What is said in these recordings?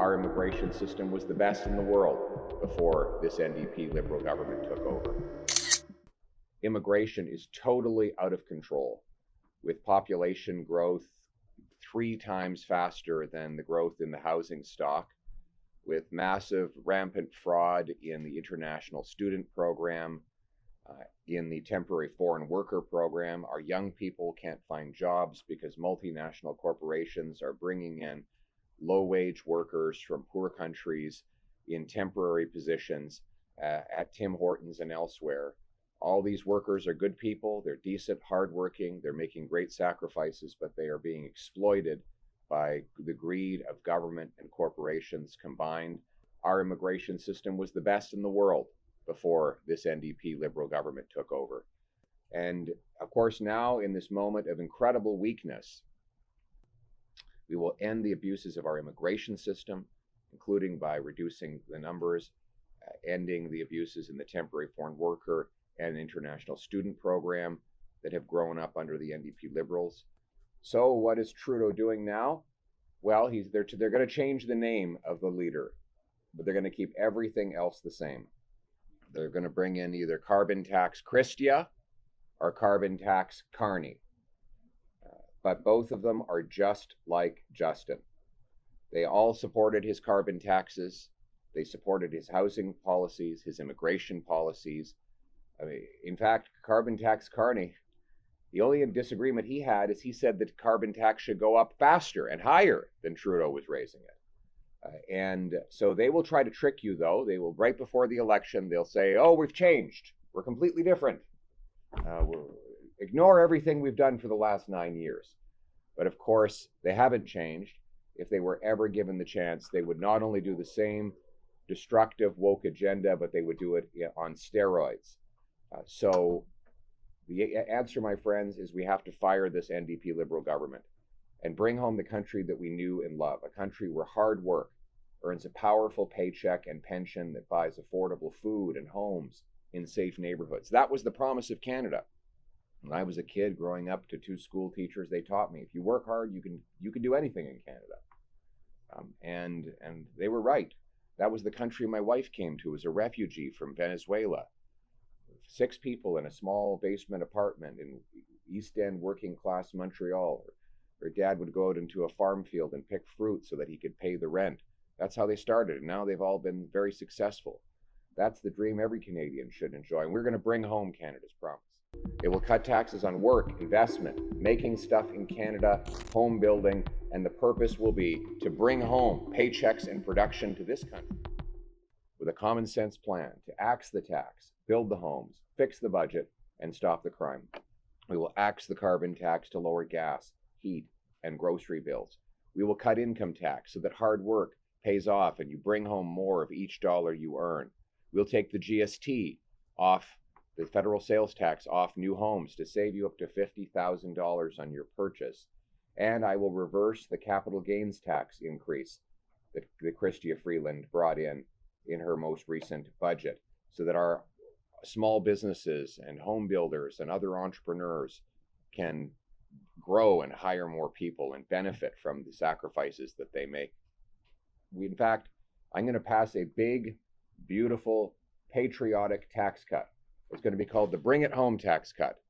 Our immigration system was the best in the world before this NDP Liberal government took over. Immigration is totally out of control, with population growth 3 times faster than the growth in the housing stock, with massive rampant fraud in the international student program, in the temporary foreign worker program. Our young people can't find jobs because multinational corporations are bringing in low-wage workers from poor countries in temporary positions at Tim Hortons and elsewhere. All these workers are good people. They're decent, hardworking. They're making great sacrifices, but they are being exploited by the greed of government and corporations combined. Our immigration system was the best in the world before this NDP Liberal government took over. And of course, now in this moment of incredible weakness, we will end the abuses of our immigration system, including by reducing the numbers, ending the abuses in the temporary foreign worker and international student program that have grown up under the NDP Liberals. So what is Trudeau doing now? Well, they're going to change the name of the leader, but they're going to keep everything else the same. They're going to bring in either carbon tax Christia or carbon tax Carney. But both of them are just like Justin. They all supported his carbon taxes. They supported his housing policies, his immigration policies. I mean, in fact, carbon tax Carney, the only disagreement he had is he said that carbon tax should go up faster and higher than Trudeau was raising it. And so they will try to trick you, though. They will, right before the election, they'll say, oh, we've changed. We're completely different. Ignore everything we've done for the last 9 years. But of course, they haven't changed. If they were ever given the chance, they would not only do the same destructive woke agenda, but they would do it on steroids. So the answer, my friends, is we have to fire this NDP Liberal government and bring home the country that we knew and love, a country where hard work earns a powerful paycheck and pension that buys affordable food and homes in safe neighborhoods. That was the promise of Canada. When I was a kid growing up to 2 school teachers, they taught me, if you work hard, you can do anything in Canada. And they were right. That was the country my wife came to as a refugee from Venezuela. 6 people in a small basement apartment in East End working class Montreal. Her dad would go out into a farm field and pick fruit so that he could pay the rent. That's how they started, and now they've all been very successful. That's the dream every Canadian should enjoy, and we're going to bring home Canada's promise. It will cut taxes on work, investment, making stuff in Canada, home building, and the purpose will be to bring home paychecks and production to this country with a common sense plan to axe the tax, build the homes, fix the budget, and stop the crime. We will axe the carbon tax to lower gas, heat, and grocery bills. We will cut income tax so that hard work pays off and you bring home more of each dollar you earn. We'll take the GST off, the federal sales tax off new homes to save you up to $50,000 on your purchase. And I will reverse the capital gains tax increase that Chrystia Freeland brought in her most recent budget so that our small businesses and home builders and other entrepreneurs can grow and hire more people and benefit from the sacrifices that they make. In fact, I'm going to pass a big, beautiful, patriotic tax cut. It's going to be called the Bring It Home tax cut.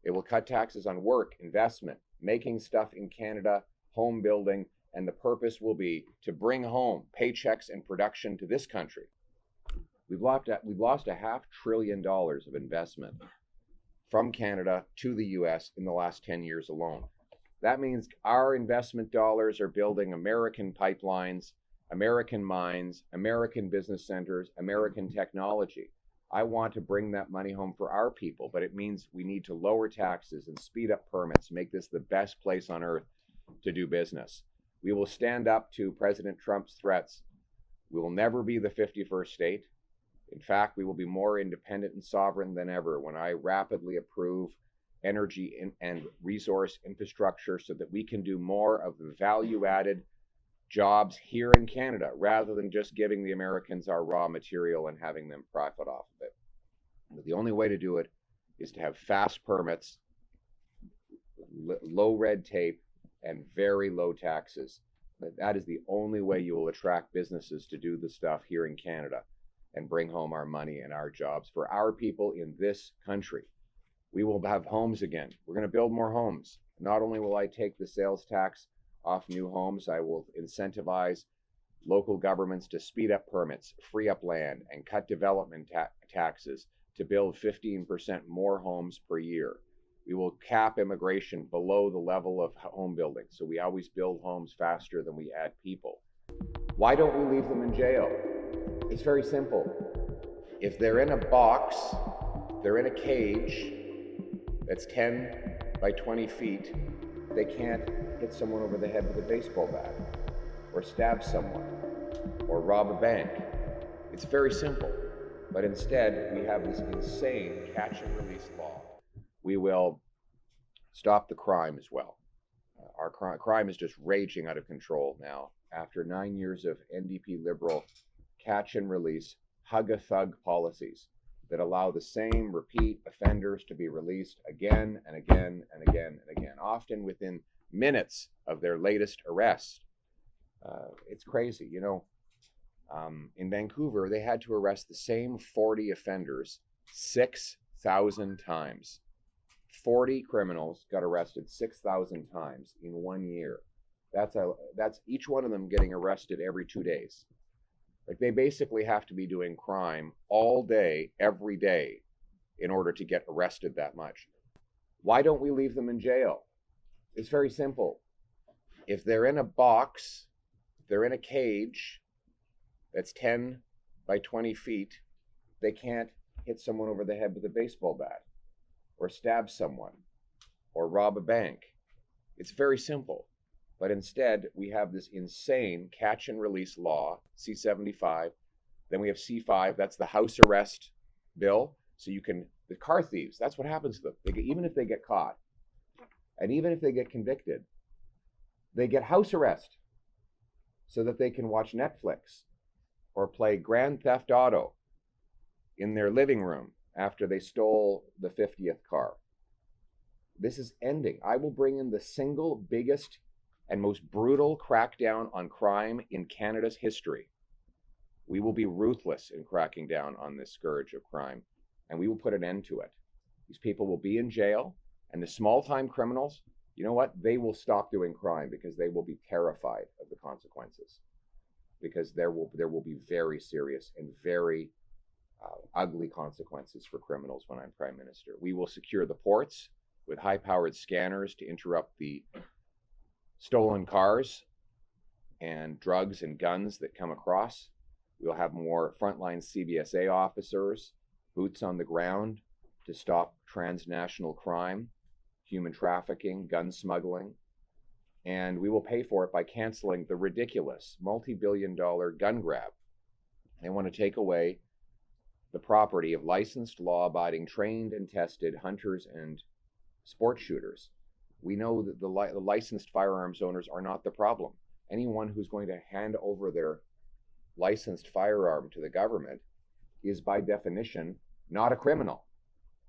It will cut taxes on work, investment, making stuff in Canada, home building, and the purpose will be to bring home paychecks and production to this country. We've lost $500 billion of investment from Canada to the US in the last 10 years alone. That means our investment dollars are building American pipelines, American mines, American business centers, American technology. I want to bring that money home for our people, but it means we need to lower taxes and speed up permits, make this the best place on earth to do business. We will stand up to President Trump's threats. We will never be the 51st state. In fact, we will be more independent and sovereign than ever when I rapidly approve energy and resource infrastructure so that we can do more of the value-added jobs here in Canada rather than just giving the Americans our raw material and having them profit off of it. But the only way to do it is to have fast permits, low red tape, and very low taxes That is the only way you will attract businesses to do the stuff here in Canada and bring home our money and our jobs for our people in this country. We will have homes again. We're going to build more homes. Not only will I take the sales tax off new homes, I will incentivize local governments to speed up permits, free up land, and cut development taxes to build 15% more homes per year. We will cap immigration below the level of home building, so we always build homes faster than we add people. Why don't we leave them in jail? It's very simple. If they're in a box, they're in a cage that's 10 by 20 feet, they can't hit someone over the head with a baseball bat, or stab someone, or rob a bank. It's very simple. But instead, we have this insane catch and release law. We will stop the crime as well. Our crime is just raging out of control now. After 9 years of NDP Liberal catch and release, hug-a-thug policies that allow the same repeat offenders to be released again and again and again and again, often within minutes of their latest arrest. It's crazy. You know, in Vancouver, they had to arrest the same 40 offenders 6,000 times. 40 criminals got arrested 6,000 times in 1 year. That's each one of them getting arrested every 2 days. Like, they basically have to be doing crime all day, every day, in order to get arrested that much. Why don't we leave them in jail? It's very simple. If they're in a box, they're in a cage that's 10 by 20 feet, they can't hit someone over the head with a baseball bat, or stab someone, or rob a bank. It's very simple. But instead, we have this insane catch and release law, C-75. Then we have C-5, that's the house arrest bill. So you can, the car thieves, that's what happens to them. Even if they get caught, and even if they get convicted, they get house arrest so that they can watch Netflix or play Grand Theft Auto in their living room after they stole the 50th car. This is ending. I will bring in the single biggest and most brutal crackdown on crime in Canada's history. We will be ruthless in cracking down on this scourge of crime, and we will put an end to it. These people will be in jail, and the small-time criminals, you know what? They will stop doing crime because they will be terrified of the consequences, because there will be very serious and very ugly consequences for criminals when I'm Prime Minister. We will secure the ports with high-powered scanners to interrupt the stolen cars and drugs and guns that come across. We'll have more frontline CBSA officers, boots on the ground to stop transnational crime, human trafficking, gun smuggling. And we will pay for it by canceling the ridiculous multi-billion-dollar gun grab. They want to take away the property of licensed, law-abiding, trained and tested hunters and sport shooters. We know that the licensed firearms owners are not the problem. Anyone who's going to hand over their licensed firearm to the government is by definition not a criminal.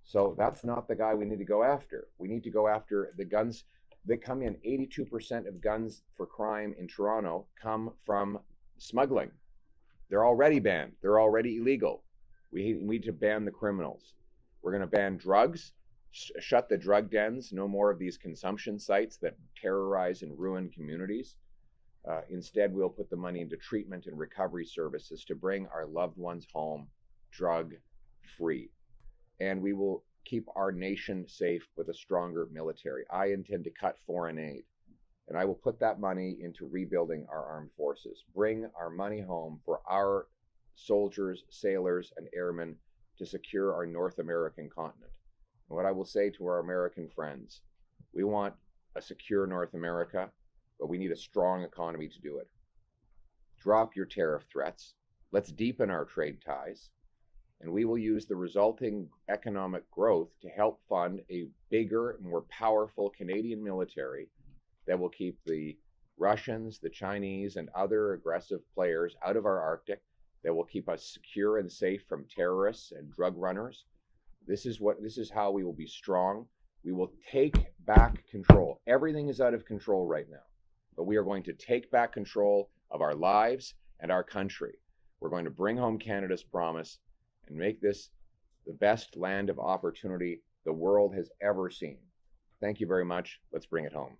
So that's not the guy we need to go after. We need to go after the guns that come in. 82% of guns for crime in Toronto come from smuggling. They're already banned. They're already illegal. We need to ban the criminals. We're going to ban drugs. Shut the drug dens, no more of these consumption sites that terrorize and ruin communities. Instead, we'll put the money into treatment and recovery services to bring our loved ones home drug-free. And we will keep our nation safe with a stronger military. I intend to cut foreign aid, and I will put that money into rebuilding our armed forces. Bring our money home for our soldiers, sailors, and airmen to secure our North American continent. And what I will say to our American friends, we want a secure North America, but we need a strong economy to do it. Drop your tariff threats. Let's deepen our trade ties. And we will use the resulting economic growth to help fund a bigger, more powerful Canadian military that will keep the Russians, the Chinese, and other aggressive players out of our Arctic, that will keep us secure and safe from terrorists and drug runners. This is how we will be strong. We will take back control. Everything is out of control right now. but we are going to take back control of our lives and our country. We're going to bring home Canada's promise and make this the best land of opportunity the world has ever seen. Thank you very much. Let's bring it home.